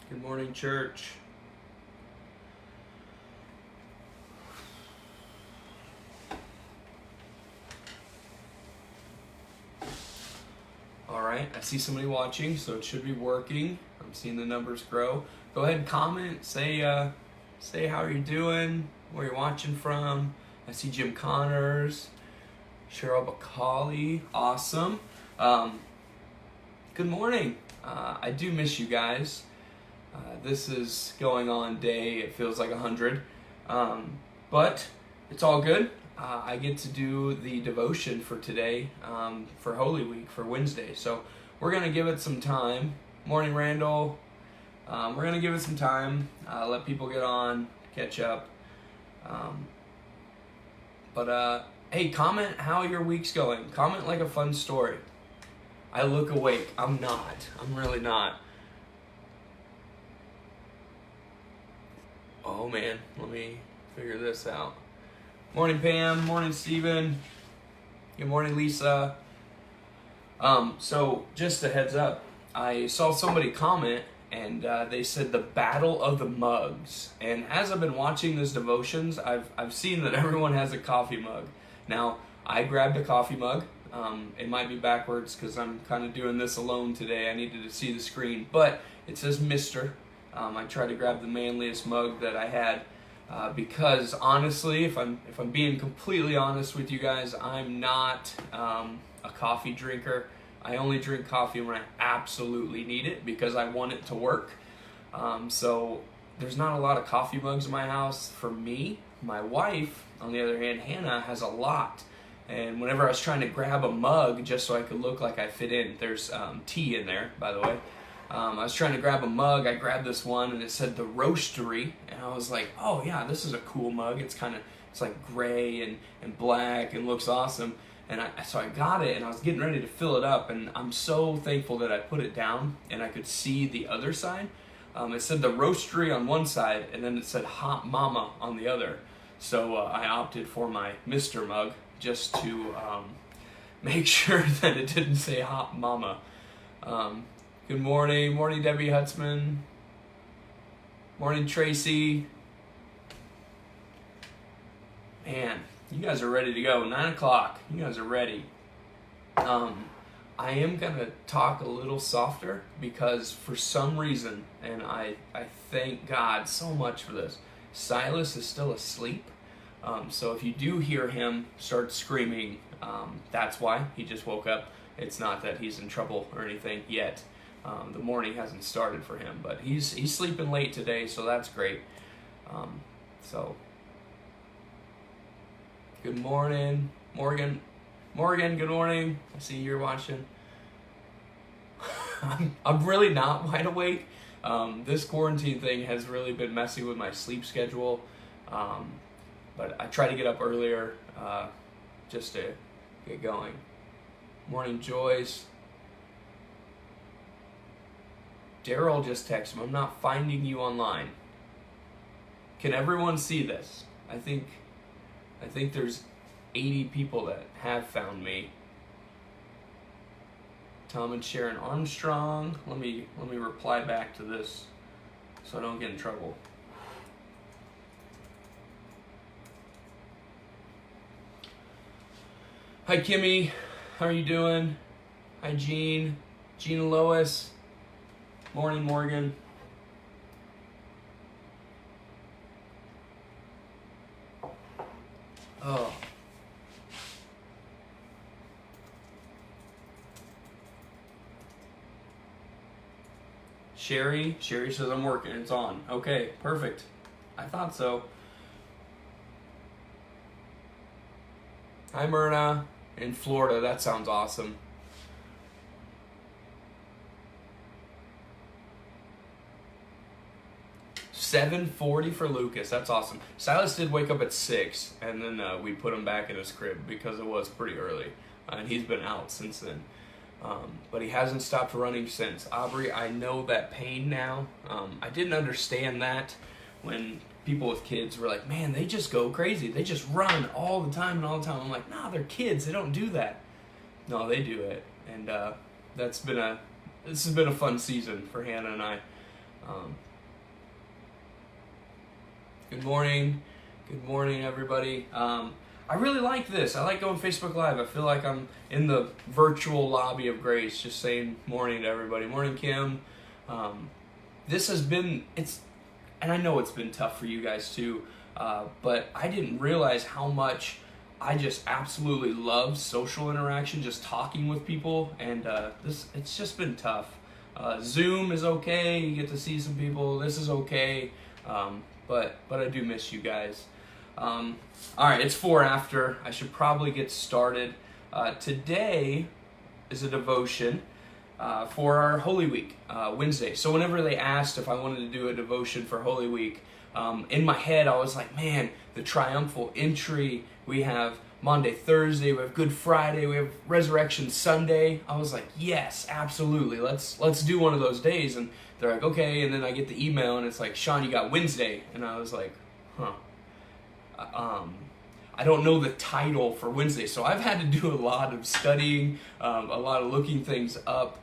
Good morning, church. All right, I see somebody watching, so it should be working. I'm seeing the numbers grow. Go ahead and comment. Say how you're doing, where you're watching from. I see Jim Connors, Cheryl Bacali. Awesome. Good morning. I do miss you guys. This is going on day, it feels like 100. But it's all good. I get to do the devotion for today, for Holy Week, for Wednesday. So we're going to give it some time. Morning, Randall. We're going to give it some time, let people get on, catch up. Hey, comment how your week's going. Comment like a fun story. I look awake. I'm not. I'm really not. Oh man, let me figure this out. Morning, Pam. Morning, Steven. Good morning, Lisa. So just a heads up, I saw somebody comment and they said the battle of the mugs. And as I've been watching these devotions, I've seen that everyone has a coffee mug. Now, I grabbed a coffee mug. It might be backwards because I'm kind of doing this alone today. I needed to see the screen, but it says Mr. I tried to grab the manliest mug that I had because honestly, if I'm being completely honest with you guys, I'm not a coffee drinker. I only drink coffee when I absolutely need it because I want it to work. So there's not a lot of coffee mugs in my house for me. My wife, on the other hand, Hannah, has a lot. And whenever I was trying to grab a mug just so I could look like I fit in, there's tea in there, by the way. I was trying to grab a mug. I grabbed this one and it said the Roastery, and I was like, oh yeah, this is a cool mug. It's like gray and black and looks awesome. And so I got it and I was getting ready to fill it up, and I'm so thankful that I put it down and I could see the other side. It said the Roastery on one side and then it said Hot Mama on the other. So I opted for my Mr. mug just to make sure that it didn't say Hot Mama. Good morning. Morning, Debbie Hutzman. Morning, Tracy. Man, you guys are ready to go. 9 o'clock. You guys are ready. I am going to talk a little softer because for some reason, and I thank God so much for this, Silas is still asleep. So if you do hear him start screaming, that's why. He just woke up. It's not that he's in trouble or anything yet. The morning hasn't started for him, but he's sleeping late today, so that's great. Good morning, Morgan. Morgan, good morning. I see you're watching. I'm really not wide awake. This quarantine thing has really been messing with my sleep schedule. But I try to get up earlier just to get going. Morning, Joyce. Daryl just texted me, I'm not finding you online. Can everyone see this? I think there's 80 people that have found me. Tom and Sharon Armstrong. Let me reply back to this so I don't get in trouble. Hi, Kimmy. How are you doing? Hi, Jean. Jean and Lois. Morning, Morgan. Oh. Sherry says I'm working. It's on. Okay, perfect. I thought so. Hi, Myrna. In Florida. That sounds awesome. $7:40 for Lucas. That's awesome. Silas did wake up at 6, and then we put him back in his crib because it was pretty early, and he's been out since then. But he hasn't stopped running since. Aubrey, I know that pain now. I didn't understand that when people with kids were like, man, they just go crazy. They just run all the time and all the time. I'm like, nah, they're kids. They don't do that. No, they do it. And this has been a fun season for Hannah and I. Good morning. Good morning, everybody. I really like this. I like going Facebook Live. I feel like I'm in the virtual lobby of grace, just saying morning to everybody. Morning, Kim. This has been, and I know it's been tough for you guys too, but I didn't realize how much I just absolutely love social interaction, just talking with people, and it's just been tough. Zoom is okay, you get to see some people, this is okay, but I do miss you guys. Alright, it's 4 after, I should probably get started. Today is a devotion for our Holy Week, Wednesday. So whenever they asked if I wanted to do a devotion for Holy Week, in my head I was like, man, the triumphal entry, we have Monday, Thursday, we have Good Friday, we have Resurrection Sunday. I was like, yes, absolutely, let's do one of those days. And they're like, okay, and then I get the email and it's like, Sean, you got Wednesday. And I was like, huh. I don't know the title for Wednesday, so I've had to do a lot of studying, a lot of looking things up.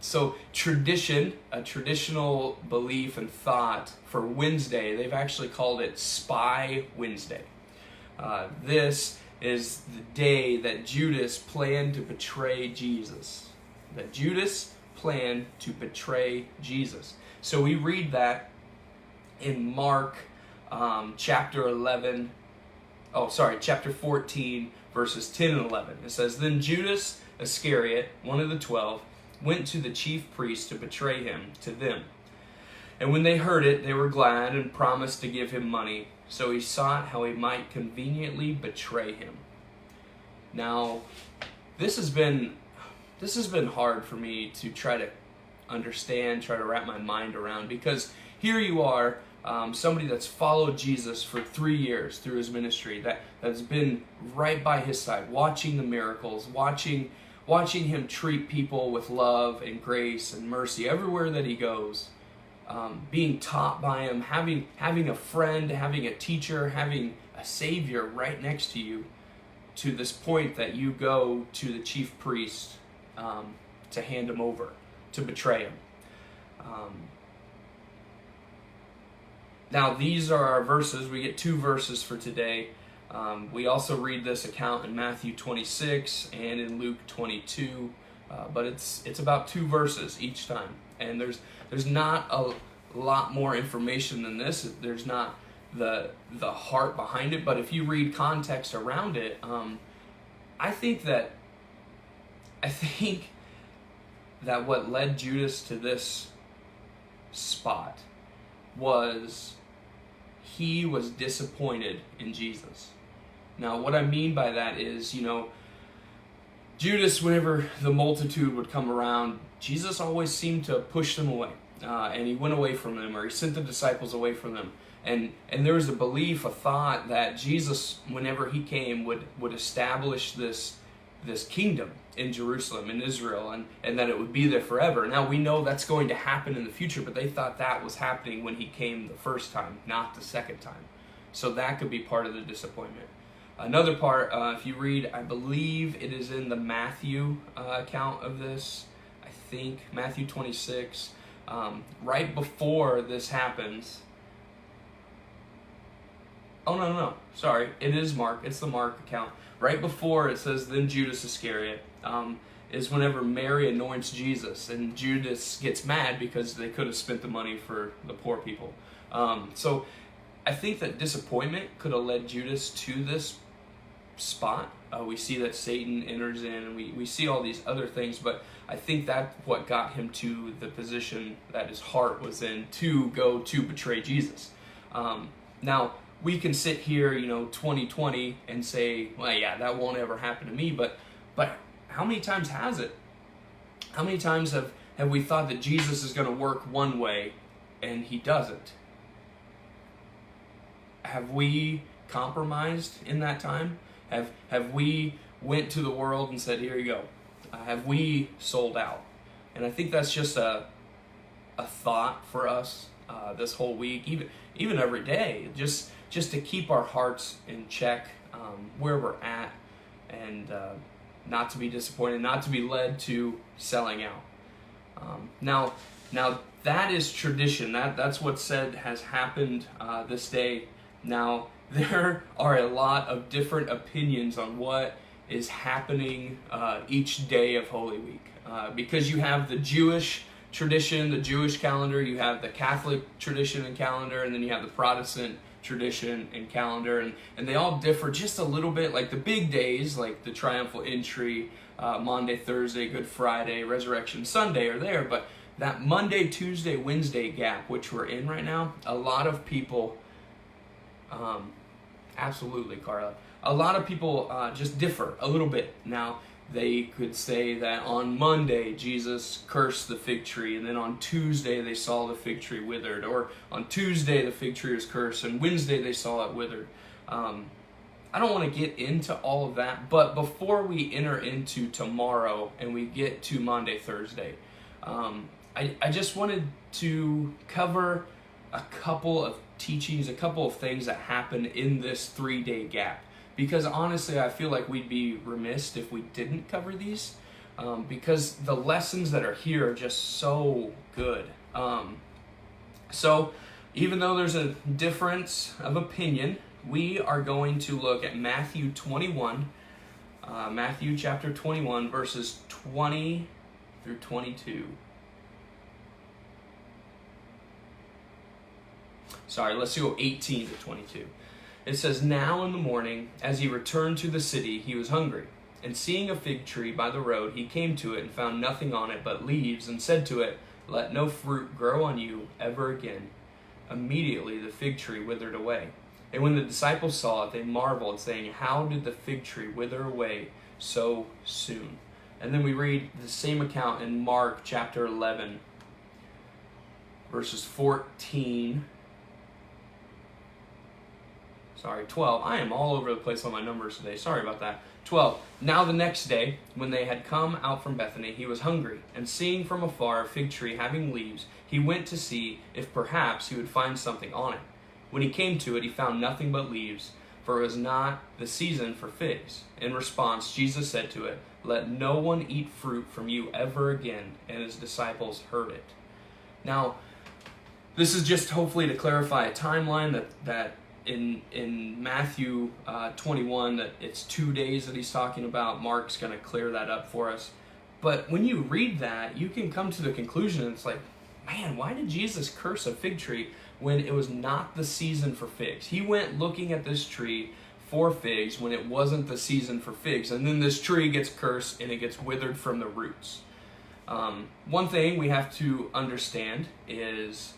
So a traditional belief and thought for Wednesday, they've actually called it Spy Wednesday. This is the day that Judas planned to betray Jesus. That Judas planned to betray Jesus. So we read that in Mark chapter 14, verses 10 and 11. It says, Then Judas Iscariot, one of the 12, went to the chief priests to betray him to them. And when they heard it, they were glad and promised to give him money. So he sought how he might conveniently betray him. Now, this has been hard for me to try to understand, try to wrap my mind around, because here you are, somebody that's followed Jesus for 3 years through his ministry, that's been right by his side, watching the miracles, watching him treat people with love and grace and mercy everywhere that he goes, being taught by him, having a friend, having a teacher, having a savior right next to you, to this point that you go to the chief priest to hand him over, to betray him. Now, these are our verses. We get 2 verses for today. We also read this account in Matthew 26 and in Luke 22, but it's about 2 verses each time. And there's not a lot more information than this. There's not the heart behind it, but if you read context around it, I think that what led Judas to this spot was he was disappointed in Jesus. Now, what I mean by that is, Judas, whenever the multitude would come around, Jesus always seemed to push them away. And he went away from them, or he sent the disciples away from them. And there was a belief, a thought that Jesus, whenever he came, would establish this kingdom in Jerusalem, in Israel, and that it would be there forever. Now, we know that's going to happen in the future, but they thought that was happening when he came the first time, not the second time. So that could be part of the disappointment. Another part, if you read, I believe it is in the Matthew account of this, I think, Matthew 26, right before this happens. Oh, no, sorry, it is Mark, it's the Mark account. Right before it says, then Judas Iscariot, is whenever Mary anoints Jesus, and Judas gets mad because they could have spent the money for the poor people. So I think that disappointment could have led Judas to this spot. We see that Satan enters in, and we see all these other things, but I think that's what got him to the position that his heart was in to go to betray Jesus. Now, we can sit here, 2020 and say, well, yeah, that won't ever happen to me, but how many times has it? How many times have we thought that Jesus is going to work one way and he doesn't? Have we compromised in that time? Have we went to the world and said, here you go? Have we sold out? And I think that's just a thought for us this whole week, even every day, just to keep our hearts in check, where we're at, and not to be disappointed, not to be led to selling out. Now, Now that is tradition. That's what's said has happened this day. Now there are a lot of different opinions on what is happening each day of Holy Week, because you have the Jewish tradition, the Jewish calendar, you have the Catholic tradition and calendar, and then you have the Protestant tradition and calendar, and they all differ just a little bit. Like the big days, like the triumphal entry, Monday, Thursday, Good Friday, Resurrection Sunday are there, but that Monday, Tuesday, Wednesday gap, which we're in right now, a lot of people, absolutely, Carla, a lot of people just differ a little bit. Now, they could say that on Monday, Jesus cursed the fig tree, and then on Tuesday, they saw the fig tree withered, or on Tuesday, the fig tree was cursed, and Wednesday, they saw it withered. I don't want to get into all of that, but before we enter into tomorrow and we get to Monday, Thursday, I just wanted to cover a couple of teachings, a couple of things that happen in this 3-day gap. Because honestly, I feel like we'd be remiss if we didn't cover these, because the lessons that are here are just so good. So even though there's a difference of opinion, we are going to look at Matthew 21, Matthew chapter 21, verses 20 through 22. Sorry, let's go 18 to 22. It says, "Now in the morning, as he returned to the city, he was hungry. And seeing a fig tree by the road, he came to it and found nothing on it but leaves, and said to it, 'Let no fruit grow on you ever again.' Immediately the fig tree withered away. And when the disciples saw it, they marveled, saying, 'How did the fig tree wither away so soon?'" And then we read the same account in Mark chapter 11, verses 12. I am all over the place on my numbers today. Sorry about that. 12. "Now the next day, when they had come out from Bethany, he was hungry. And seeing from afar a fig tree having leaves, he went to see if perhaps he would find something on it. When he came to it, he found nothing but leaves, for it was not the season for figs. In response, Jesus said to it, 'Let no one eat fruit from you ever again.' And his disciples heard it." Now, this is just hopefully to clarify a timeline that in Matthew 21, that it's 2 days that he's talking about. Mark's going to clear that up for us. But when you read that, you can come to the conclusion, it's like, man, why did Jesus curse a fig tree when it was not the season for figs? He went looking at this tree for figs when it wasn't the season for figs. And then this tree gets cursed and it gets withered from the roots. One thing we have to understand is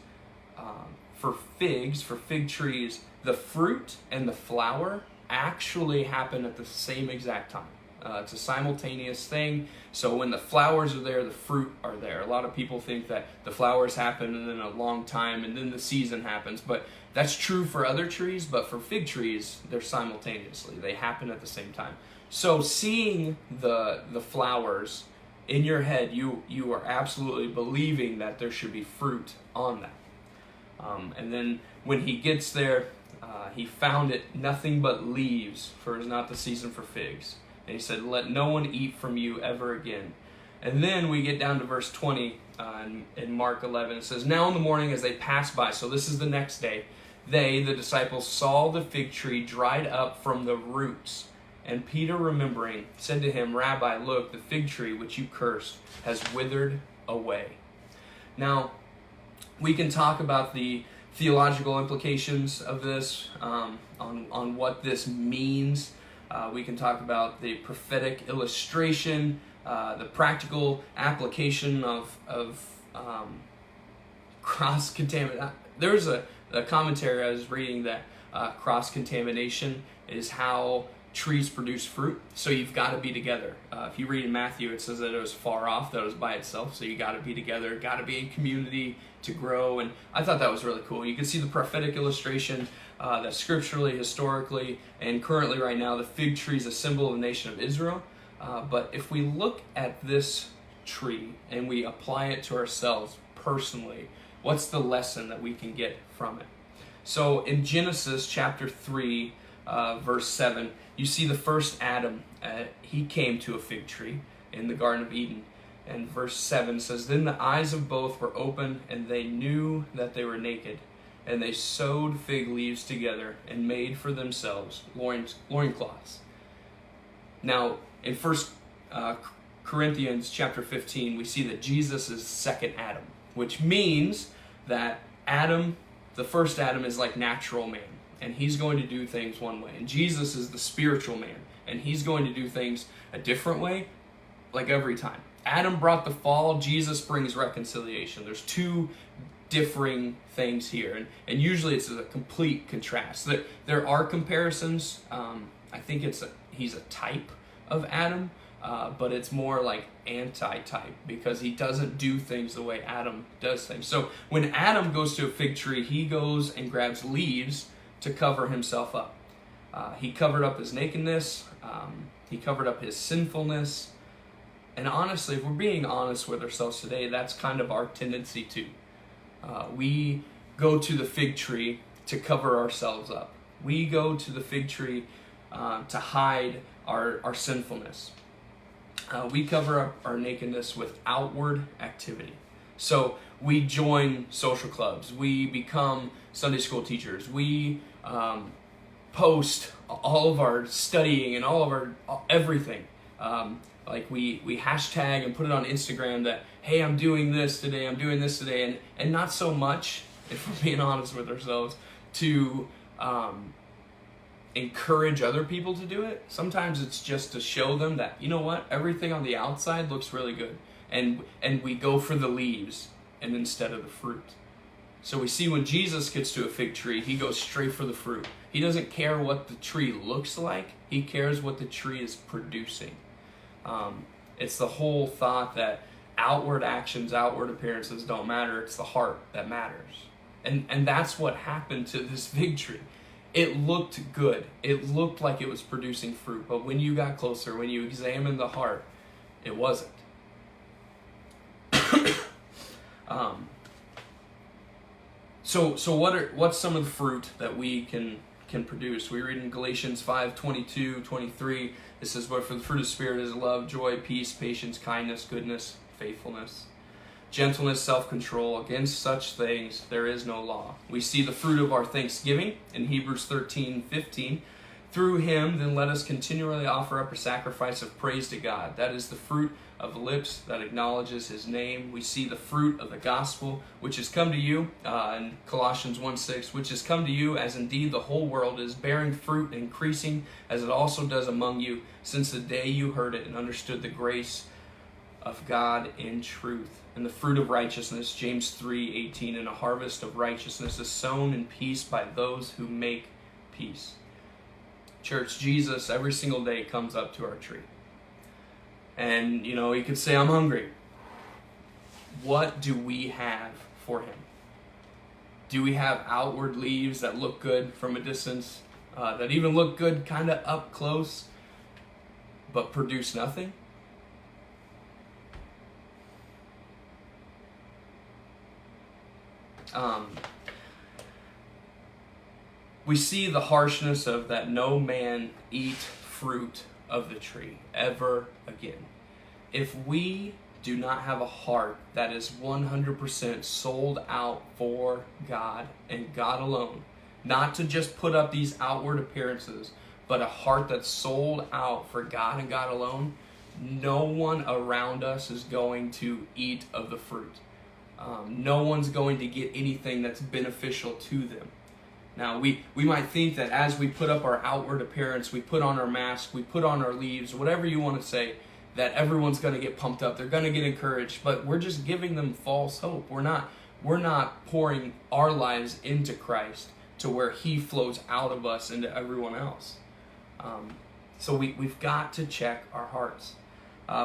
for fig trees, the fruit and the flower actually happen at the same exact time. It's a simultaneous thing. So when the flowers are there, the fruit are there. A lot of people think that the flowers happen and then a long time and then the season happens. But that's true for other trees, but for fig trees, they're simultaneously. They happen at the same time. So seeing the flowers in your head, you are absolutely believing that there should be fruit on that. And then when he gets there, he found it nothing but leaves, for it is not the season for figs. And he said, "Let no one eat from you ever again." And then we get down to verse 20 in Mark 11. It says, "Now in the morning as they passed by," so this is the next day, "they," the disciples, "saw the fig tree dried up from the roots. And Peter, remembering, said to him, 'Rabbi, look, the fig tree which you cursed has withered away.'" Now, we can talk about the theological implications of this, on what this means. We can talk about the prophetic illustration, the practical application of cross-contamination. There's a commentary I was reading that cross-contamination is how trees produce fruit, so you've got to be together. If you read in Matthew, it says that it was far off, that it was by itself, so you got to be together, got to be in community to grow, and I thought that was really cool. You can see the prophetic illustration that scripturally, historically, and currently right now, the fig tree is a symbol of the nation of Israel, but if we look at this tree and we apply it to ourselves personally, what's the lesson that we can get from it? So in Genesis chapter 3, verse 7, you see the first Adam. He came to a fig tree in the Garden of Eden. And verse 7 says, "Then the eyes of both were open, and they knew that they were naked. And they sewed fig leaves together and made for themselves loincloths." Now, in 1 Corinthians chapter 15, we see that Jesus is second Adam, which means that Adam, the first Adam, is like natural man, and he's going to do things one way. And Jesus is the spiritual man, and he's going to do things a different way, like every time. Adam brought the fall, Jesus brings reconciliation. There's two differing things here, and usually it's a complete contrast. There are comparisons. I think he's a type of Adam, but it's more like anti-type because he doesn't do things the way Adam does things. So when Adam goes to a fig tree, he goes and grabs leaves to cover himself up. He covered up his nakedness. He covered up his sinfulness. And honestly, if we're being honest with ourselves today, that's kind of our tendency too. We go to the fig tree to cover ourselves up. We go to the fig tree to hide our sinfulness. We cover up our nakedness with outward activity. So we join social clubs. We become Sunday school teachers. We post all of our studying and all of our everything. Like we hashtag and put it on Instagram that, hey, I'm doing this today, I'm doing this today, and not so much, if we're being honest with ourselves, to encourage other people to do it. Sometimes it's just to show them that, you know what, everything on the outside looks really good, and we go for the leaves and instead of the fruit. So we see when Jesus gets to a fig tree, he goes straight for the fruit. He doesn't care what the tree looks like, he cares what the tree is producing. It's the whole thought that outward actions, outward appearances don't matter. It's the heart that matters. And that's what happened to this fig tree. It looked good. It looked like it was producing fruit. But when you got closer, when you examined the heart, it wasn't. So what's some of the fruit that we can produce? We read in Galatians 5:22-23. It says, "But for the fruit of the Spirit is love, joy, peace, patience, kindness, goodness, faithfulness, gentleness, self-control. Against such things there is no law." We see the fruit of our thanksgiving in Hebrews 13:15. "Through him, then let us continually offer up a sacrifice of praise to God. That is the fruit of lips that acknowledges his name." We see the fruit of the gospel, which has come to you, in Colossians 1:6, "which has come to you, as indeed the whole world is bearing fruit and increasing, as it also does among you, since the day you heard it and understood the grace of God in truth." And the fruit of righteousness, James 3:18, "And a harvest of righteousness is sown in peace by those who make peace." Church, Jesus every single day comes up to our tree. And, he could say, "I'm hungry." What do we have for him? Do we have outward leaves that look good from a distance, that even look good kind of up close, but produce nothing? We see the harshness of that no man eat fruit of the tree ever again. If we do not have a heart that is 100% sold out for God and God alone, not to just put up these outward appearances, but a heart that's sold out for God and God alone, no one around us is going to eat of the fruit. No one's going to get anything that's beneficial to them. Now, we might think that as we put up our outward appearance, we put on our mask, we put on our leaves, whatever you want to say, that everyone's going to get pumped up, they're going to get encouraged, but we're just giving them false hope. We're not pouring our lives into Christ to where he flows out of us into everyone else. So we've got to check our hearts.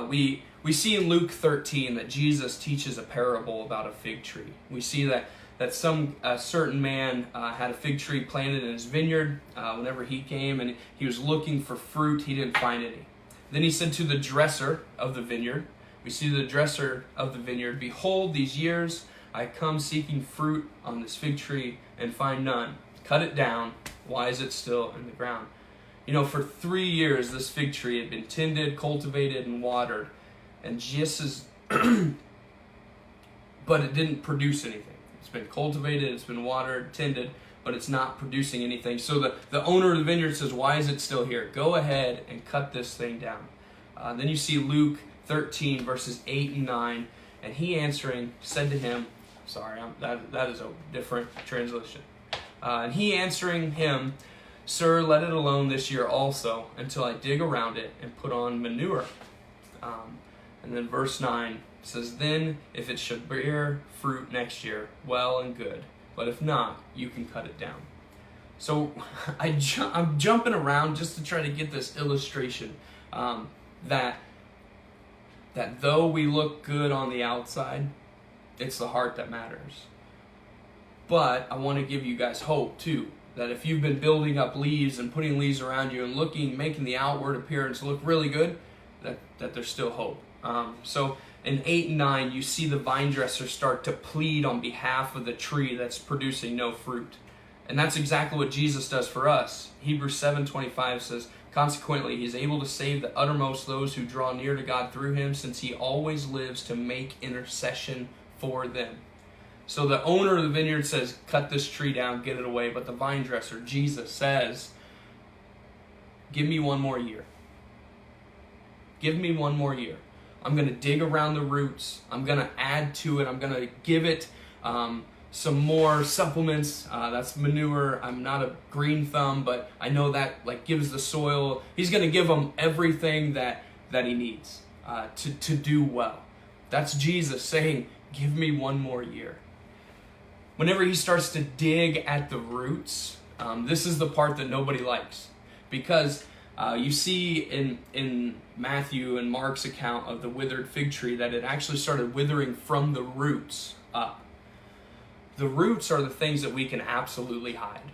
We see in Luke 13 that Jesus teaches a parable about a fig tree. We see that a certain man had a fig tree planted in his vineyard whenever he came, and he was looking for fruit. He didn't find any. Then he said to the dresser of the vineyard, we see the dresser of the vineyard, "Behold, these years I come seeking fruit on this fig tree and find none. Cut it down. Why is it still in the ground?" For 3 years this fig tree had been tended, cultivated, and watered. And just as but it didn't produce anything. It's been cultivated, it's been watered, tended, but it's not producing anything. So the owner of the vineyard says, why is it still here? Go ahead and cut this thing down. Then you see Luke 13, verses 8 and 9. And he answering said to him, that is a different translation. And he answering him, Sir, let it alone this year also, until I dig around it and put on manure. And then verse 9 says, Then if it should bear fruit next year, well and good. But if not, you can cut it down. So I'm jumping around just to try to get this illustration that though we look good on the outside, it's the heart that matters. But I want to give you guys hope too, that if you've been building up leaves and putting leaves around you and making the outward appearance look really good, that there's still hope. So in 8 and 9, you see the vine dresser start to plead on behalf of the tree that's producing no fruit. And that's exactly what Jesus does for us. Hebrews 7:25 says, Consequently, he is able to save the uttermost those who draw near to God through him, since he always lives to make intercession for them. So the owner of the vineyard says, cut this tree down, get it away. But the vine dresser, Jesus, says, give me one more year. Give me one more year. I'm going to dig around the roots. I'm going to add to it. I'm going to give it some more supplements. That's manure. I'm not a green thumb, but I know that gives the soil. He's going to give them everything that he needs to do well. That's Jesus saying, give me one more year. Whenever he starts to dig at the roots, this is the part that nobody likes, because you see in Matthew and Mark's account of the withered fig tree that it actually started withering from the roots up. The roots are the things that we can absolutely hide.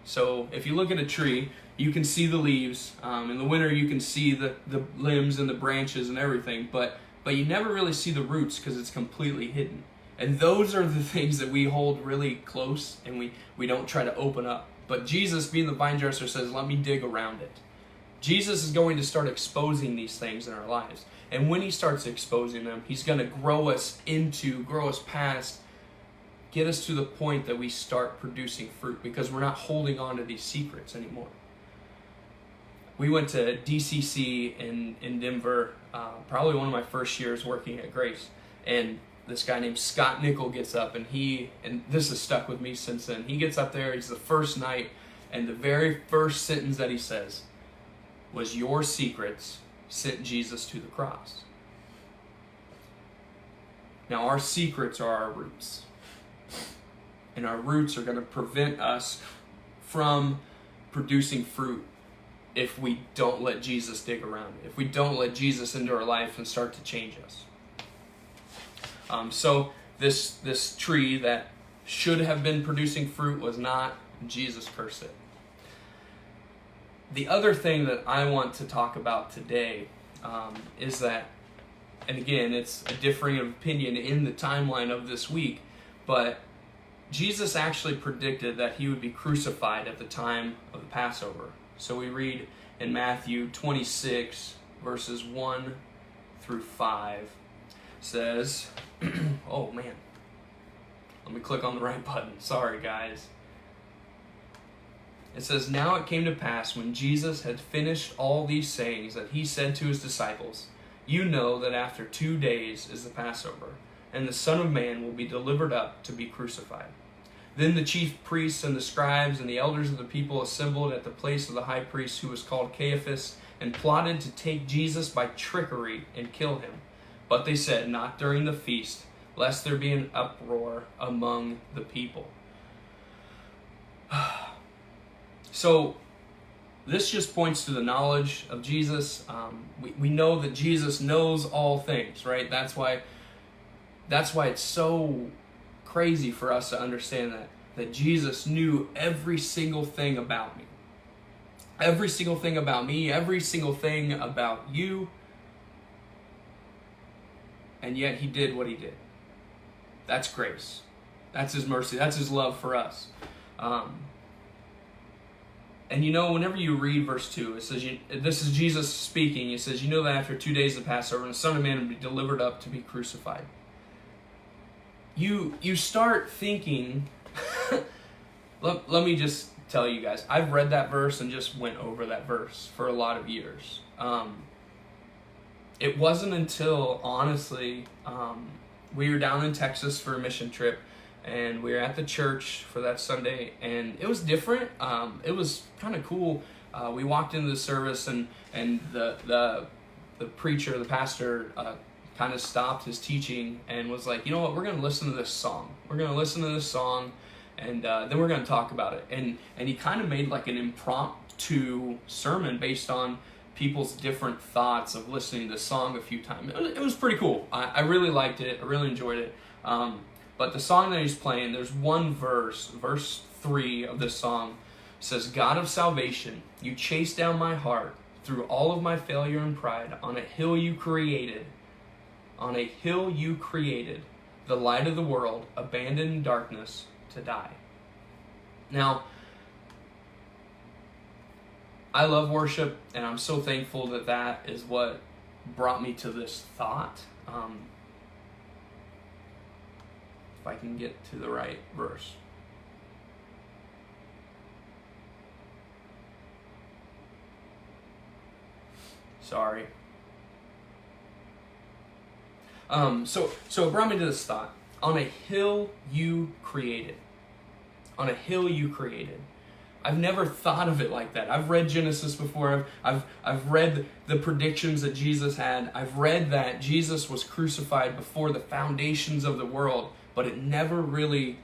So if you look at a tree, you can see the leaves. In the winter, you can see the limbs and the branches and everything, but you never really see the roots because it's completely hidden. And those are the things that we hold really close and we don't try to open up. But Jesus, being the vine dresser, says, let me dig around it. Jesus is going to start exposing these things in our lives. And when he starts exposing them, he's going to grow us past, get us to the point that we start producing fruit, because we're not holding on to these secrets anymore. We went to DCC in Denver, probably one of my first years working at Grace. And this guy named Scott Nickel gets up, and this has stuck with me since then. He gets up there, it's the first night, and the very first sentence that he says was, your secrets sent Jesus to the cross. Now, our secrets are our roots. And our roots are going to prevent us from producing fruit if we don't let Jesus dig around it, if we don't let Jesus into our life and start to change us. So this tree that should have been producing fruit was not. Jesus cursed it. The other thing that I want to talk about today is that, and again, it's a differing of opinion in the timeline of this week, but Jesus actually predicted that he would be crucified at the time of the Passover. So we read in Matthew 26, verses 1 through 5, says, oh man, let me click on the right button. Sorry, guys. It says, Now it came to pass when Jesus had finished all these sayings that he said to his disciples, You know that after 2 days is the Passover, and the Son of Man will be delivered up to be crucified. Then the chief priests and the scribes and the elders of the people assembled at the place of the high priest, who was called Caiaphas, and plotted to take Jesus by trickery and kill him. But they said, Not during the feast, lest there be an uproar among the people. So this just points to the knowledge of Jesus. We know that Jesus knows all things, right? That's why it's so crazy for us to understand that Jesus knew every single thing about me. Every single thing about me, every single thing about you. And yet he did what he did. That's grace. That's his mercy. That's his love for us. And whenever you read verse 2, it says, this is Jesus speaking. He says, that after 2 days of Passover, and the Son of Man will be delivered up to be crucified. You start thinking, let me just tell you guys, I've read that verse and just went over that verse for a lot of years. It wasn't until, honestly, we were down in Texas for a mission trip, and we were at the church for that Sunday, and it was different. It was kind of cool. We walked into the service, and the preacher, the pastor, kind of stopped his teaching and was like, you know what, we're going to listen to this song. We're going to listen to this song, and then we're going to talk about it. And he kind of made like an impromptu sermon based on people's different thoughts of listening to the song a few times. It was pretty cool. I really liked it. I really enjoyed it. But the song that he's playing, there's one verse 3 of this song says, God of salvation, you chased down my heart through all of my failure and pride. On a hill you created, the light of the world, abandoned in darkness to die. Now, I love worship, and I'm so thankful that is what brought me to this thought. If I can get to the right verse. Sorry. So it brought me to this thought. On a hill you created. On a hill you created. I've never thought of it like that. I've read Genesis before. I've read the predictions that Jesus had. I've read that Jesus was crucified before the foundations of the world, but it never really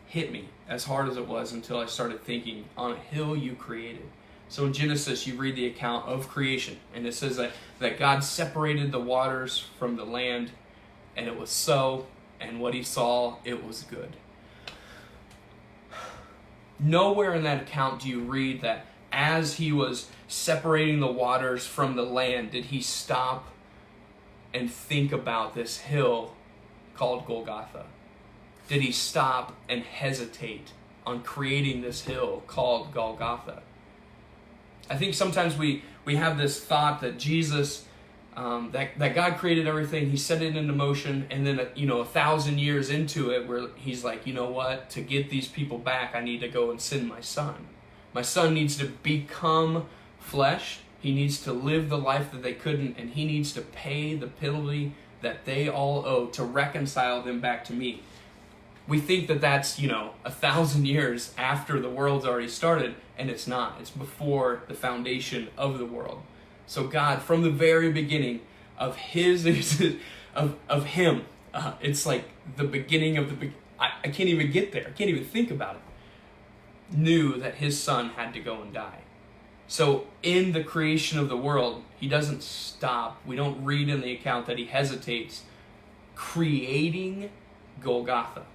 hit me as hard as it was until I started thinking, on a hill you created. So in Genesis, you read the account of creation, and it says that God separated the waters from the land, and it was so, and what he saw, it was good. Nowhere in that account do you read that as he was separating the waters from the land, did he stop and think about this hill called Golgotha? Did he stop and hesitate on creating this hill called Golgotha? I think sometimes we have this thought that Jesus, that God created everything, he set it into motion, and then 1,000 years into it, where he's like, you know what, to get these people back, I need to go and send my son. My son needs to become flesh. He needs to live the life that they couldn't, and he needs to pay the penalty that they all owe to reconcile them back to me. We think that that's 1,000 years after the world's already started, and it's not. It's before the foundation of the world. So God, from the very beginning of of him, it's like the beginning of the. I can't even get there. I can't even think about it. Knew that his son had to go and die. So in the creation of the world, he doesn't stop. We don't read in the account that he hesitates, creating Golgotha.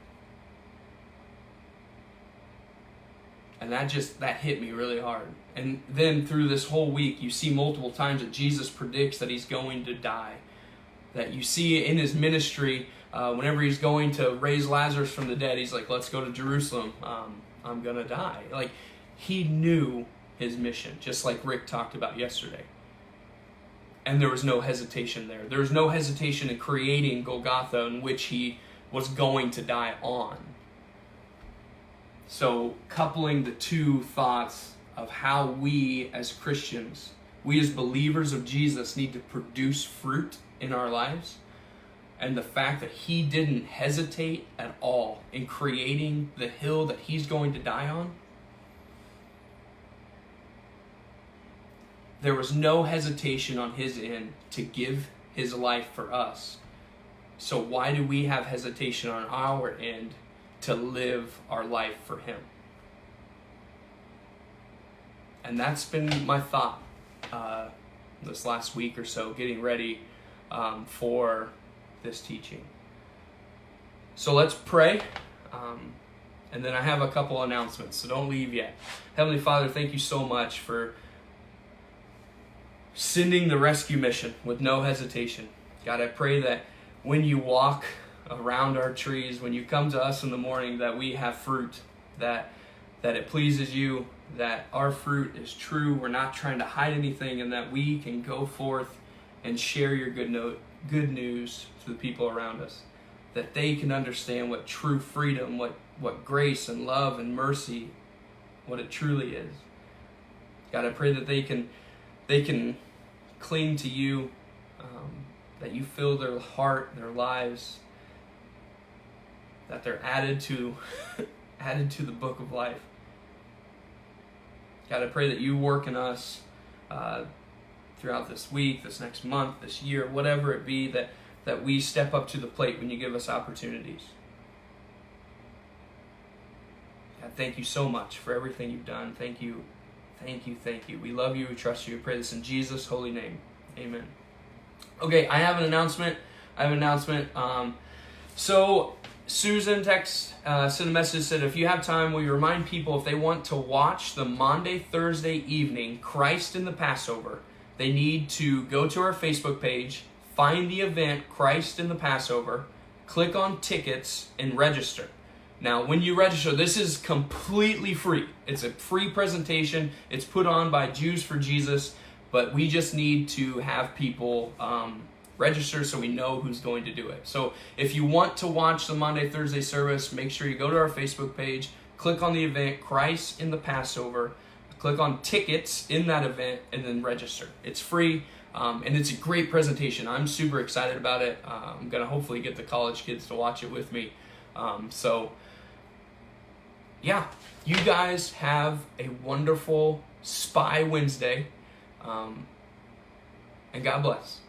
And that hit me really hard. And then through this whole week, you see multiple times that Jesus predicts that he's going to die. That you see in his ministry, whenever he's going to raise Lazarus from the dead, he's like, let's go to Jerusalem. I'm going to die. Like, he knew his mission, just like Rick talked about yesterday. And there was no hesitation there. There was no hesitation in creating Golgotha, in which he was going to die on. So coupling the two thoughts of how we as Christians, we as believers of Jesus, need to produce fruit in our lives, and the fact that he didn't hesitate at all in creating the hill that he's going to die on. There was no hesitation on his end to give his life for us. So why do we have hesitation on our end to live our life for him? And that's been my thought this last week or so, getting ready for this teaching. So let's pray, and then I have a couple announcements, so don't leave yet. Heavenly Father, thank you so much for sending the rescue mission with no hesitation. God, I pray that when you walk around our trees, when you come to us in the morning, that we have fruit, that it pleases you, that our fruit is true. We're not trying to hide anything, and that we can go forth and share your good news to the people around us, that they can understand what true freedom, what grace and love and mercy, what it truly is. God, I pray that they can cling to you, that you fill their heart, their lives, that they're added to the book of life. God, I pray that you work in us throughout this week, this next month, this year, whatever it be, that we step up to the plate when you give us opportunities. God, thank you so much for everything you've done. Thank you. Thank you, thank you. We love you, we trust you. We pray this in Jesus' holy name. Amen. Okay, I have an announcement. So Susan sent a message, said, if you have time, will you remind people if they want to watch the Maundy, Thursday evening Christ in the Passover, they need to go to our Facebook page, find the event Christ in the Passover, click on tickets, and register. Now, when you register, this is completely free. It's a free presentation. It's put on by Jews for Jesus, but we just need to have people register so we know who's going to do it. So if you want to watch the Maundy, Thursday service, make sure you go to our Facebook page, click on the event Christ in the Passover, click on tickets in that event, and then register. It's free, and it's a great presentation. I'm super excited about it. I'm going to hopefully get the college kids to watch it with me. Yeah, you guys have a wonderful Spy Wednesday, and God bless.